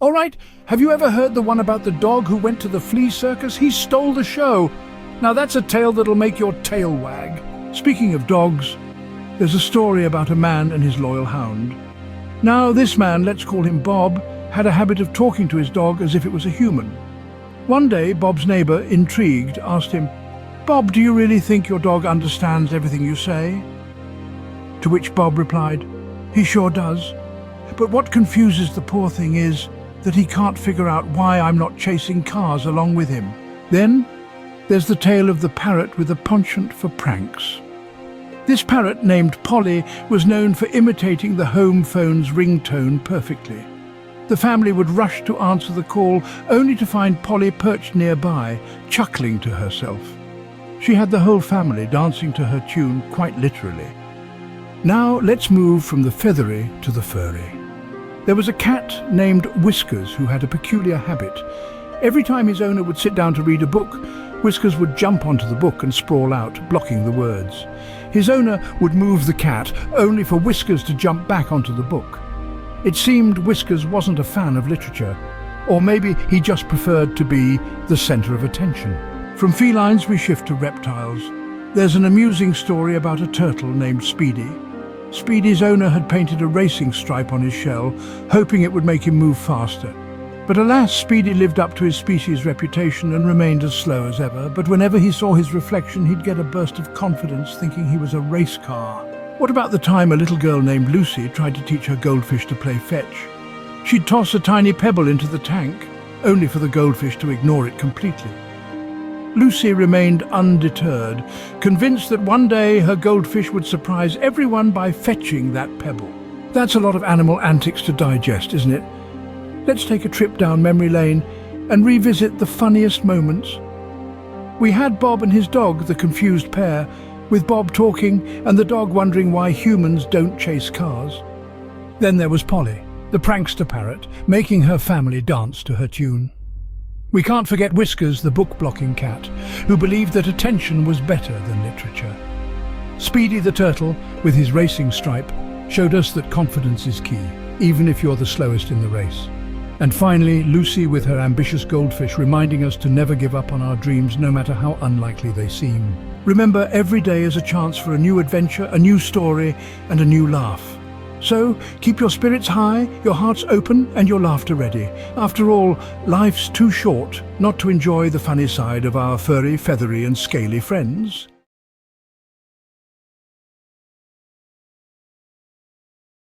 All right, have you ever heard the one about the dog who went to the Flea circus? He stole the show. Now that's a tale that'll make your tail wag. Speaking of dogs, there's a story about a man and his loyal hound. Now this man, let's call him Bob, had a habit of talking to his dog as if it was a human. One day, Bob's neighbour, intrigued, asked him, "Bob, do you really think your dog understands everything you say?" To which Bob replied, "He sure does. But what confuses the poor thing is that he can't figure out why I'm not chasing cars along with him." Then there's the tale of the parrot with a penchant for pranks. This parrot, named Polly, was known for imitating the home phone's ringtone perfectly. The family would rush to answer the call, only to find Polly perched nearby, chuckling to herself. She had the whole family dancing to her tune, quite literally. Now let's move from the feathery to the furry. There was a cat named Whiskers who had a peculiar habit. Every time his owner would sit down to read a book, Whiskers would jump onto the book and sprawl out, blocking the words. His owner would move the cat, only for Whiskers to jump back onto the book. It seemed Whiskers wasn't a fan of literature, or maybe he just preferred to be the centre of attention. From felines we shift to reptiles. There's an amusing story about a turtle named Speedy. Speedy's owner had painted a racing stripe on his shell, hoping it would make him move faster. But alas, Speedy lived up to his species' reputation and remained as slow as ever, but whenever he saw his reflection he'd get a burst of confidence, thinking he was a race car. What about the time a little girl named Lucy tried to teach her goldfish to play fetch? She'd toss a tiny pebble into the tank, only for the goldfish to ignore it completely. Lucy remained undeterred, convinced that one day her goldfish would surprise everyone by fetching that pebble. That's a lot of animal antics to digest, isn't it? Let's take a trip down memory lane and revisit the funniest moments. We had Bob and his dog, the confused pair, with Bob talking and the dog wondering why humans don't chase cars. Then there was Polly, the prankster parrot, making her family dance to her tune. We can't forget Whiskers, the book-blocking cat, who believed that attention was better than literature. Speedy the turtle, with his racing stripe, showed us that confidence is key, even if you're the slowest in the race. And finally, Lucy with her ambitious goldfish, reminding us to never give up on our dreams, no matter how unlikely they seem. Remember, every day is a chance for a new adventure, a new story, and a new laugh. So, keep your spirits high, your hearts open, and your laughter ready. After all, life's too short not to enjoy the funny side of our furry, feathery, and scaly friends.